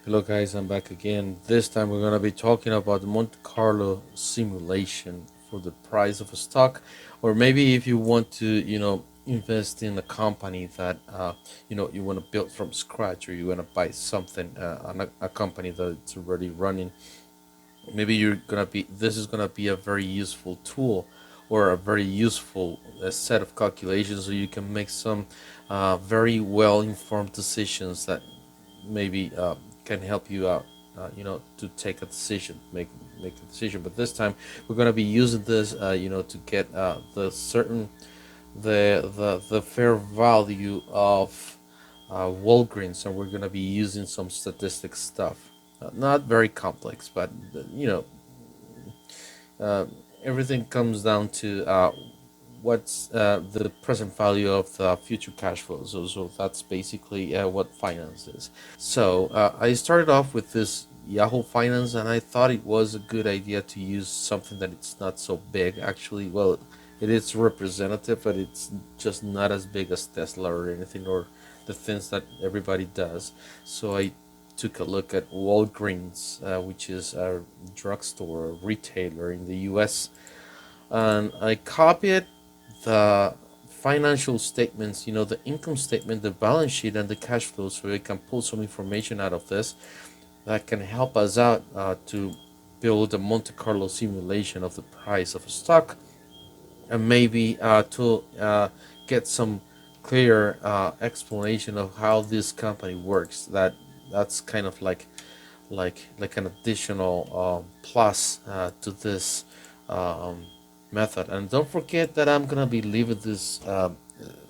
Hello guys, I'm back again. This time we're gonna be talking about the Monte Carlo simulation for the price of a stock, or maybe if you want to, invest in a company that you want to build from scratch, or you want to buy something on a company that's already running. Maybe this is gonna be a very useful tool or a very useful set of calculations, so you can make some very well informed decisions that maybe can help you out, to take a decision, make a decision. But this time we're going to be using this, to get the fair value of Walgreens, and we're going to be using some statistic stuff. Not very complex, but uh, everything comes down to what's the present value of the future cash flows. So that's basically what finance is. So I started off with this Yahoo Finance, and I thought it was a good idea to use something that it's not so big. Actually, well, it is representative, but it's just not as big as Tesla or anything, or the things that everybody does. So I took a look at Walgreens, which is a drugstore, a retailer in the US, and I copied the financial statements, the income statement, the balance sheet, and the cash flow, so we can pull some information out of this that can help us out to build a Monte Carlo simulation of the price of a stock, and maybe to get some clear explanation of how this company works. That's kind of like an additional plus to this method. And don't forget that I'm gonna be leaving this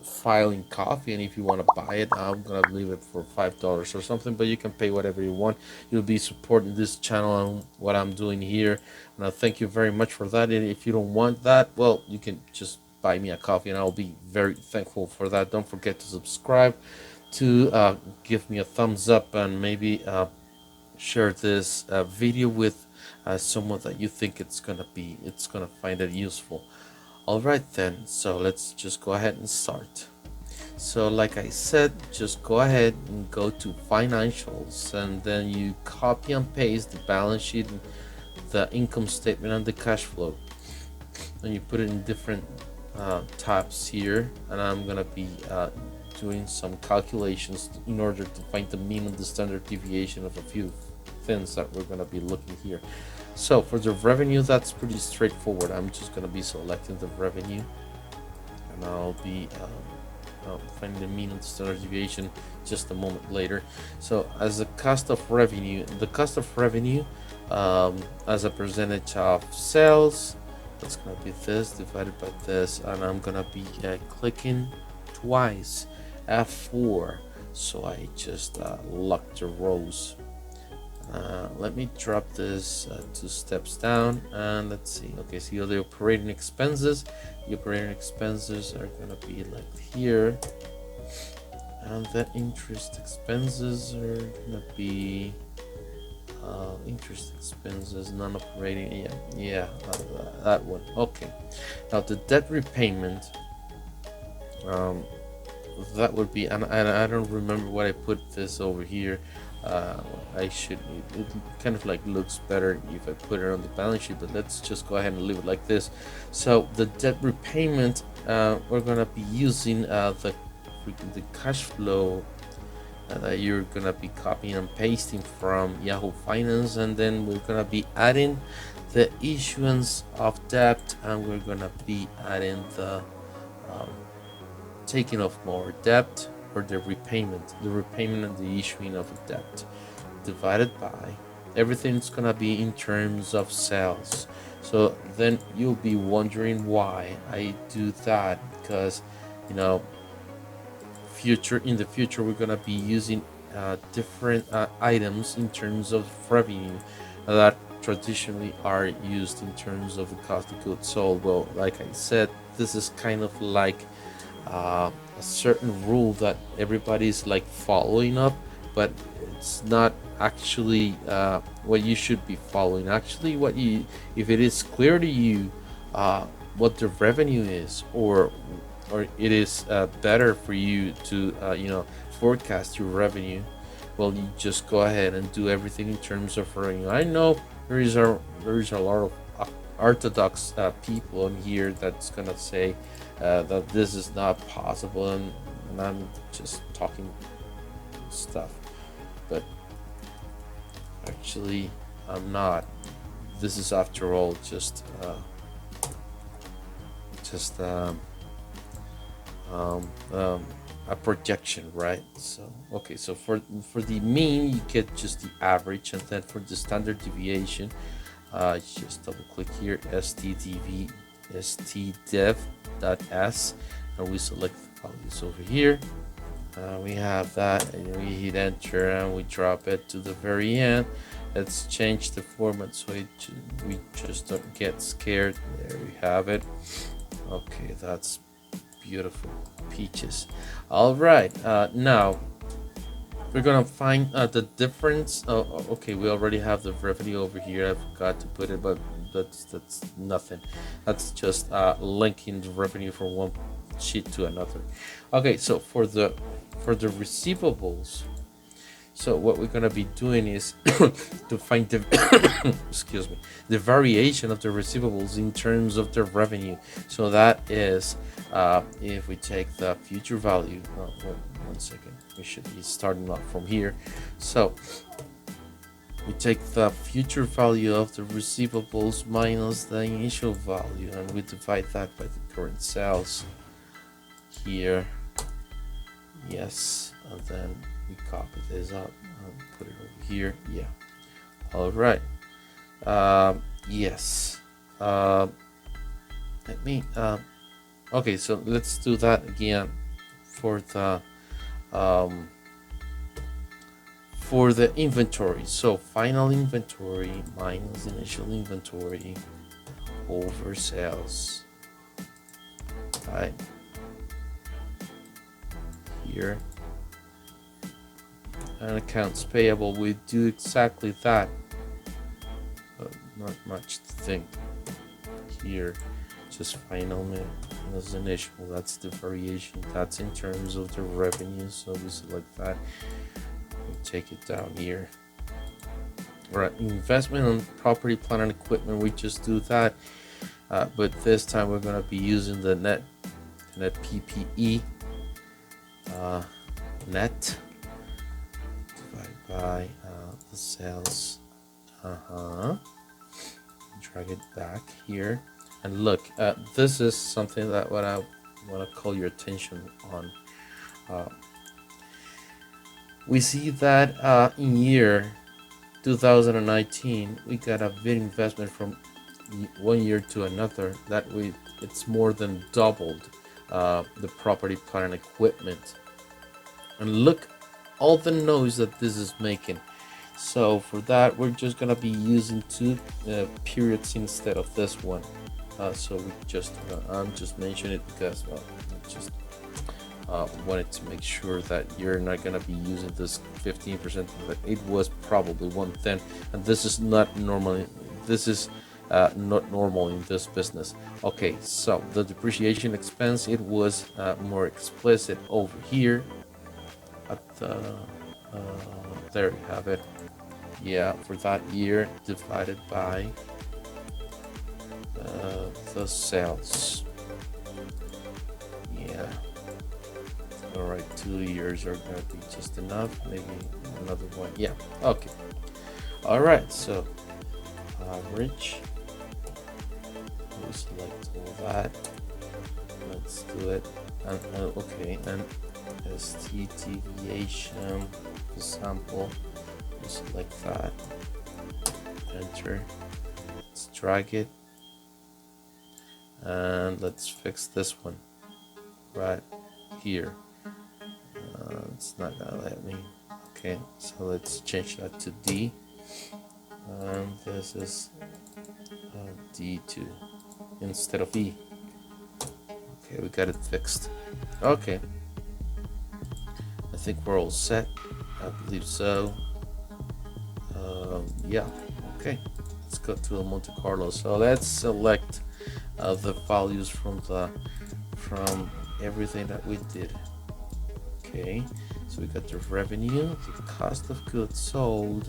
file in coffee, and if you want to buy it, I'm gonna leave it for $5 or something, but you can pay whatever you want. You'll be supporting this channel and what I'm doing here, and I thank you very much for that. And if you don't want that, well, you can just buy me a coffee, and I'll be very thankful for that. Don't forget to subscribe, to give me a thumbs up, and maybe share this video with someone that you think it's gonna find it useful. All right then, so let's just go ahead and start. So like I said, just go ahead and go to financials, and then you copy and paste the balance sheet, the income statement, and the cash flow, and you put it in different tabs here. And I'm gonna be doing some calculations in order to find the mean and the standard deviation of a few things that we're going to be looking here. So for the revenue, that's pretty straightforward. I'm just going to be selecting the revenue, and I'll be finding the mean and the standard deviation just a moment later. So as the cost of revenue, as a percentage of sales, that's going to be this divided by this, and I'm going to be clicking twice F4, so I just locked the rows. Let me drop this 2 steps down, and let's see. Okay, so the operating expenses. The operating expenses are gonna be like here, and the interest expenses are gonna be interest expenses, non-operating. Yeah, that one. Okay. Now the debt repayment. That would be, and I don't remember what I put this over here. I should, it kind of like looks better if I put it on the balance sheet, but let's just go ahead and leave it like this. So the debt repayment, we're gonna be using the cash flow that you're gonna be copying and pasting from Yahoo Finance, and then we're gonna be adding the issuance of debt, and we're gonna be adding the taking of more debt, or the repayment and the issuing of a debt, divided by everything's gonna be in terms of sales. So then you'll be wondering why I do that, because in the future we're gonna be using different items in terms of revenue that traditionally are used in terms of the cost of goods sold. Well, like I said, this is kind of like a certain rule that everybody's like following up, but it's not actually what you should be following. Actually, if it is clear to you what the revenue is, or it is better for you to forecast your revenue, well, you just go ahead and do everything in terms of revenue. I know there is a lot of orthodox people in here that's gonna say that this is not possible, and I'm just talking stuff, but actually I'm not. This is, after all, just um, um, a projection, right? So okay, so for the mean you get just the average, and then for the standard deviation, just double click here, stdev.s, and we select the values over here. We have that, and we hit enter, and we drop it to the very end. Let's change the format so we just don't get scared. There we have it. Okay, that's beautiful, peaches. All right, now we're gonna find the difference. Okay, we already have the revenue over here. I forgot to put it, but that's nothing. That's just linking the revenue from one sheet to another. Okay, so for the receivables, so what we're gonna be doing is to find the excuse me, the variation of the receivables in terms of the revenue. So that is, if we take the future value, one second, we should be starting off from here. So we take the future value of the receivables minus the initial value, and we divide that by the current sales here. Yes, and then we copy this up and put it over here. Yeah. All right. Yes. Let me. Okay, so let's do that again for the inventory. So final inventory minus initial inventory over sales. Right. Here, and accounts payable, we do exactly that, but not much to think here. Just final minus initial, that's the variation, that's in terms of the revenue. So we select that, we take it down here. All right, investment on property, plant, and equipment, we just do that, but this time we're going to be using the net PPE. Net divided by the sales. Drag it back here, and look, this is something that what I want to call your attention on. We see that in year 2019 we got a big investment from one year to another, that it's more than doubled the property, plant, and equipment. And look all the noise that this is making. So for that, we're just gonna be using two periods instead of this one. So we just I'm just mentioning it because I just wanted to make sure that you're not gonna be using this 15%. But it was probably 1/10, and this is not normally. This is not normal in this business. Okay, so the depreciation expense, it was more explicit over here at the there you have it. Yeah, for that year divided by the sales. Yeah. All right, 2 years are gonna be just enough. Maybe another one. Yeah. Okay. All right. So average. We select all that. Let's do it. And okay. And ST deviation sample. We select that. Enter. Let's drag it. And let's fix this one right here. It's not gonna let me. Okay, so let's change that to D, and this is D2 instead of E. Okay, we got it fixed. Okay, I think we're all set. I believe so. Yeah. Okay, let's go to the Monte Carlo. So let's select the values from everything that we did. Okay, So we got the revenue, the cost of goods sold.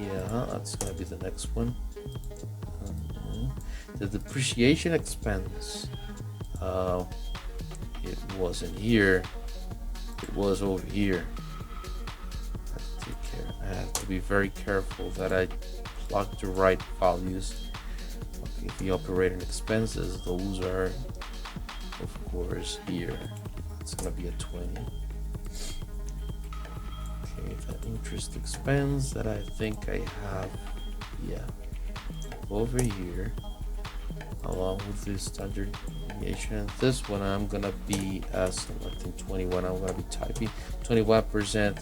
Yeah, that's gonna be the next one. The depreciation expense. It wasn't here. It was over here. I have to take care. I have to be very careful that I plug the right values. Okay, the operating expenses, those are, of course, here. It's gonna be a 20. Okay, the interest expense that I think I have, yeah, over here, along with the standard deviation. This one I'm gonna be selecting 21. I'm gonna be typing 21%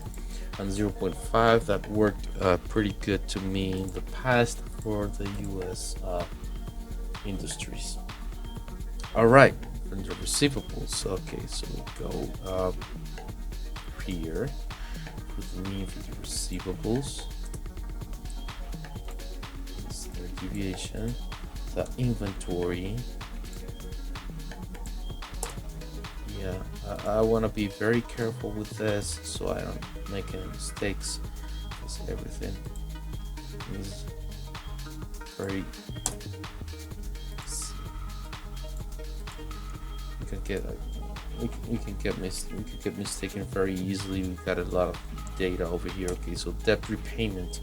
and 0.5. That worked pretty good to me in the past for the US industries. All right, from the receivables. Okay, so we go here with the mean for the receivables. Standard deviation. The inventory. Yeah, I want to be very careful with this so I don't make any mistakes, because everything is very, we can get mistaken very easily. We've got a lot of data over here. Okay, so debt repayment,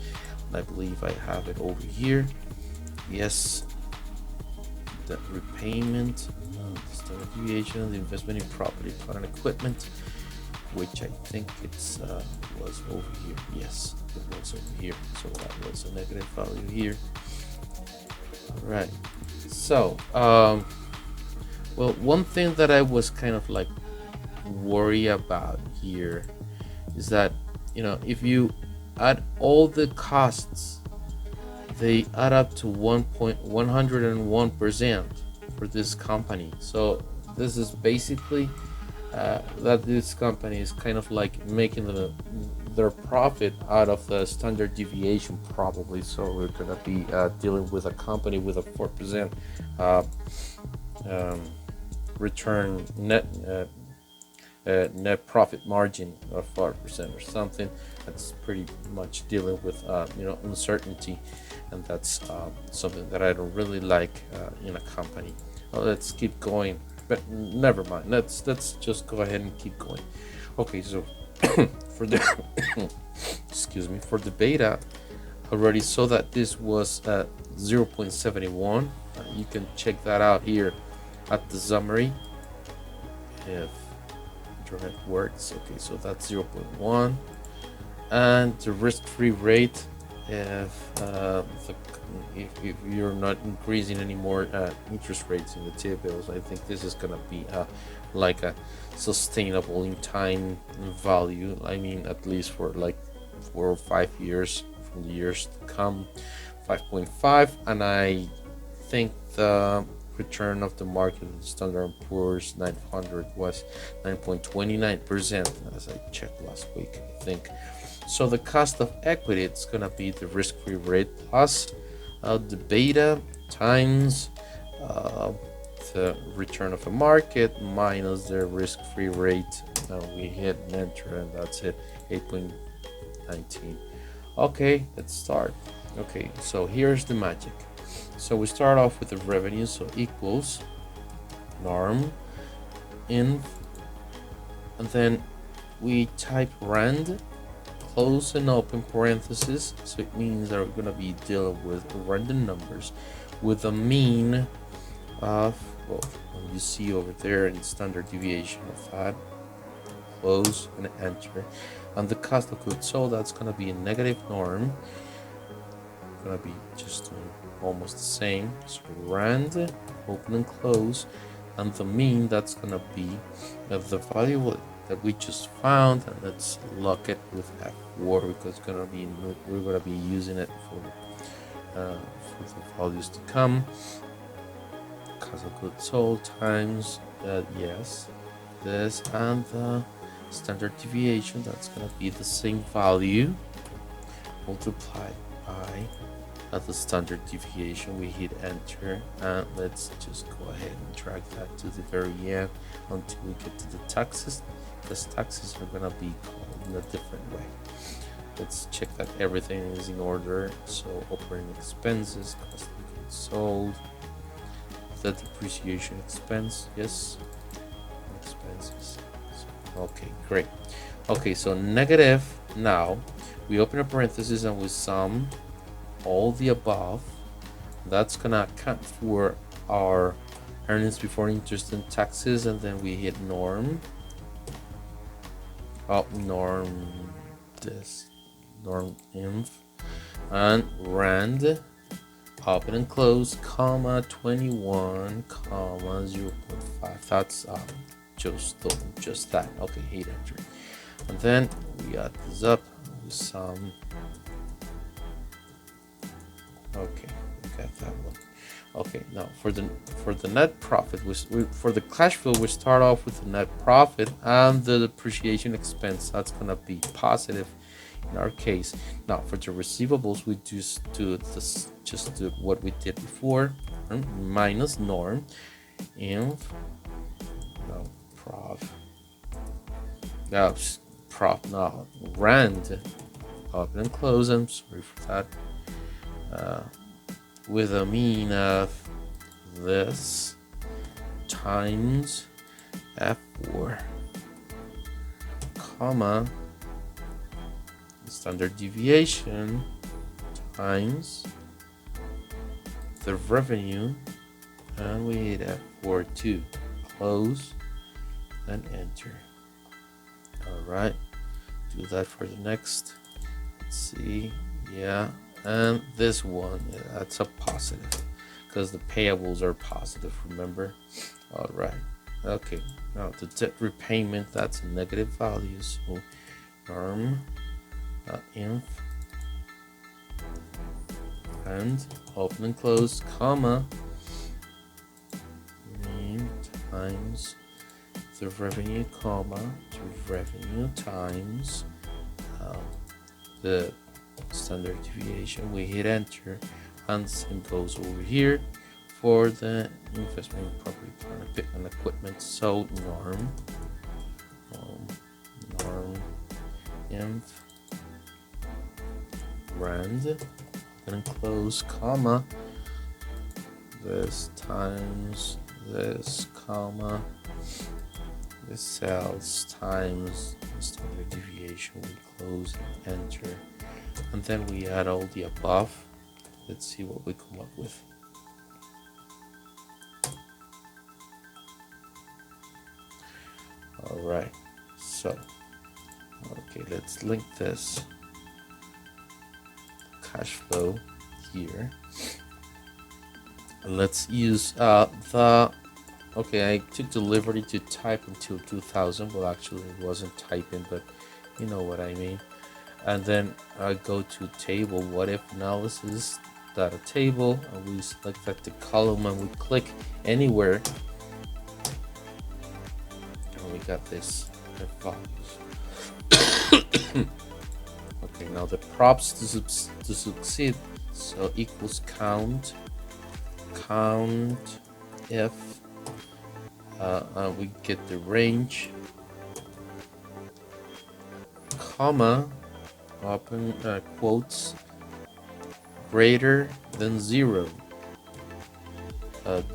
I believe I have it over here. Yes, debt repayment, standard deviation, the investment in property, plant and equipment, which I think it's was over here. Yes, it was over here, so that was a negative value here. All right, so well, one thing that I was kind of like worry about here is that, you know, if you add all the costs, they add up to 101% for this company. So this is basically that this company is kind of like making their profit out of the standard deviation, probably. So we're gonna be dealing with a company with a 4% return net profit margin of 4% or something. That's pretty much dealing with uncertainty, and that's something that I don't really like in a company. Well, let's keep going, but never mind. Let's just go ahead and keep going. Okay, so for the excuse me, for the beta, I already saw that this was 0.71. You can check that out here at the summary if internet works. Okay, so that's 0.1, and the risk-free rate, if you're not increasing any more interest rates in the T-bills, I think this is gonna be like a sustainable in time value. I mean, at least for like 4 or 5 years from the years to come. 5.5, and I think the return of the market of the Standard & Poor's 900 was 9.29%, as I checked last week, I think. So the cost of equity, it's gonna be the risk-free rate plus the beta times the return of the market minus the risk-free rate. We hit and enter, and that's it, 8.19. Okay, let's start. Okay, so here's the magic. So we start off with the revenue, so equals norm in, and then we type rand, close and open parentheses, so it means that we're going to be dealing with random numbers with a mean of, well, you see over there in standard deviation of that, close and enter. And the cost of goods sold, that's going to be a negative norm, going to be just almost the same. So rand, open and close, and the mean, that's going to be the value that we just found, and let's lock it with F4 because we're going to be using it for the values to come. Cost of goods sold times yes, this, and the standard deviation, that's going to be the same value multiplied by the standard deviation. We hit enter, and let's just go ahead and drag that to the very end until we get to the taxes. because taxes are gonna be called in a different way. Let's check that everything is in order. So operating expenses, cost of goods sold, the depreciation expense, yes, expenses. Okay, great. Okay, so negative. Now we open a parenthesis and we sum all the above. That's gonna account for our earnings before interest and taxes, and then we hit norm. Norm this, norm inf, and rand, open and close, comma 21, comma 0.5. That's just that. Okay, hit enter, and then we add this up. We sum. Okay, we got that one. Okay, now for the net profit, for the cash flow, we start off with the net profit and the depreciation expense. That's gonna be positive in our case. Now for the receivables, we just do what we did before, minus norm, and no prof. Now now rand, open and close. I'm sorry for that. With a mean of this times F4, comma, standard deviation times the revenue, and we hit F4 too. Close and enter. All right, do that for the next. Let's see, yeah. And this one, yeah, that's a positive because the payables are positive, remember? All right. Okay. Now the debt repayment, that's a negative value. So norm inf and open and close, comma, mean times the revenue, comma, the revenue times the standard deviation. We hit enter, and same goes over here for the investment in property, plant and equipment. So norm inf rand and close, comma, this times this, comma, this cells times the standard deviation. We close and enter, and then we add all the above. Let's see what we come up with. All right, so okay, let's link this cash flow here. Let's use okay, I took the liberty to type until 2000. Well, actually it wasn't typing, but you know what I mean. And then I go to table, what if analysis, data table, and we select that the column, and we click anywhere, and we got this values. Okay, now the props to succeed, so equals count if we get the range, comma, open quotes, greater than 0,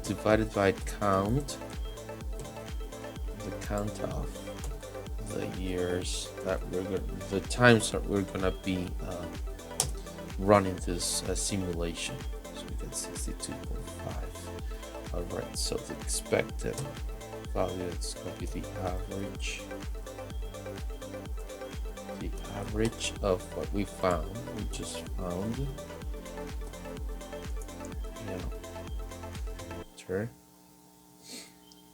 divided by count, the count of the years that the times that we're gonna be running this simulation. So we get 62.5. all right, so the expected value is going to be the average of what we just found. Yeah, enter,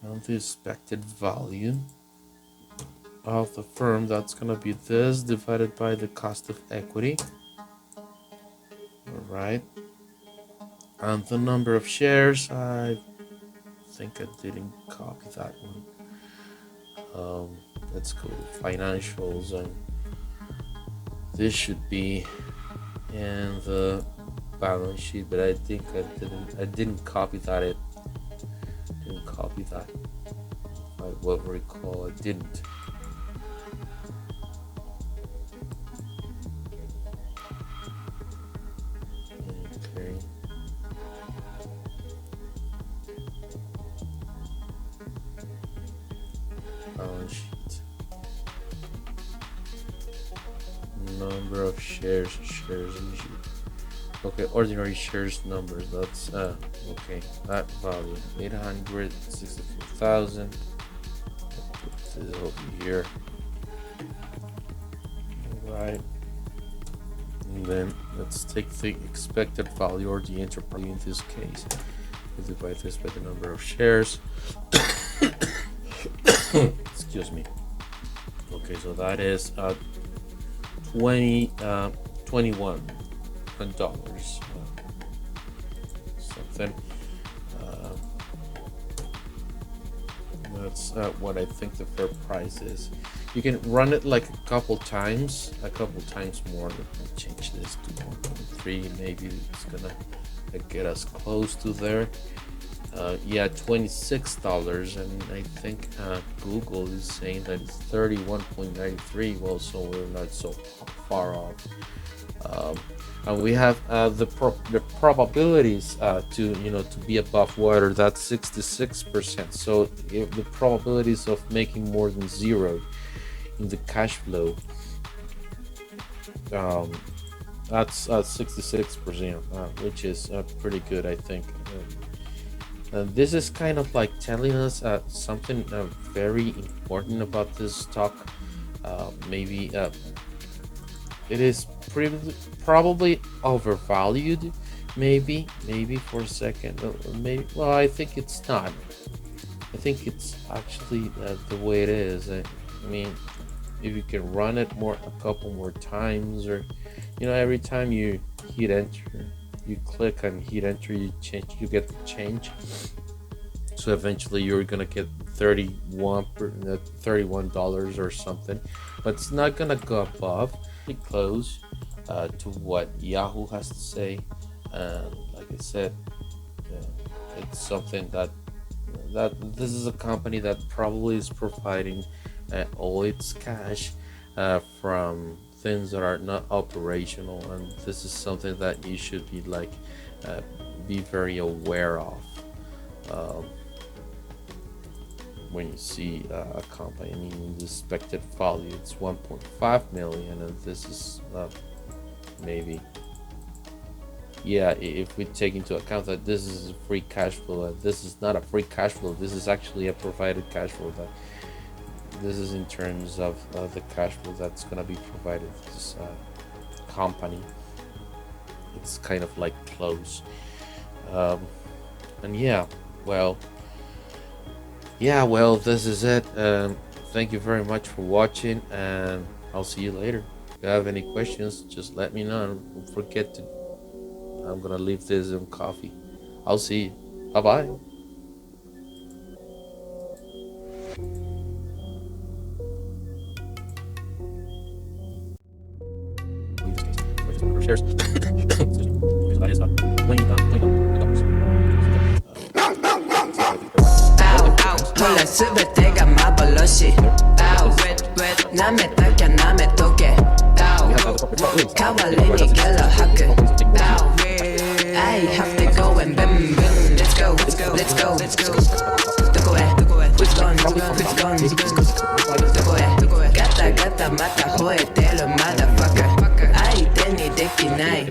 and the expected value of the firm, that's going to be this divided by the cost of equity. All right, and the number of shares, I think I didn't copy that one. Let's go to financials, and this should be in the balance sheet, but I think I didn't copy that. I will recall I didn't. number of shares issued. Okay, ordinary shares numbers. That's okay. That value 864,000. Put this over here. All right. And then let's take the expected value, or the enterprise in this case. We divide this by the number of shares. Excuse me. Okay, so that is $21 something. That's what I think the fair price is. You can run it like a couple times more. Let me change this to 1.3. Maybe it's gonna get us close to there. Yeah, $26, and I think Google is saying that it's 31.93. Well, so we're not so far off. And we have the probabilities to be above water. That's 66%. So if the probabilities of making more than zero in the cash flow, that's 66%, which is pretty good, I think. This is kind of like telling us something very important about this stock. Maybe it is probably overvalued, maybe for a second. Maybe, well, I think it's not. I think it's actually the way it is. I mean, if you can run it a couple more times, or every time you hit enter, you click and hit enter, you get the change. So eventually you're gonna get $31 or something, but it's not gonna go above. Pretty close to what Yahoo has to say. Like I said, it's something that this is a company that probably is providing all its cash from things that are not operational, and this is something that you should be very aware of when you see a company. I mean, the expected value, it's 1.5 million, and this is maybe, yeah, if we take into account that this is a free cash flow, this is not a free cash flow, this is actually a provided cash flow. That this is in terms of the cash flow that's going to be provided to this company. It's kind of like close. And yeah, well, this is it. Thank you very much for watching, and I'll see you later. If you have any questions, just let me know. Don't forget to, I'm gonna leave this in coffee. I'll see you. Bye bye. Shares. That is 원래 스베테가 마블러시 왜 남의 딱야 남의 도게 카왈리니 갤러 하크 I have to go and bim bim let's go 누구해 who's gone 누구해 가다 마다 호에텔로 motherfucker I 데니 데키 나이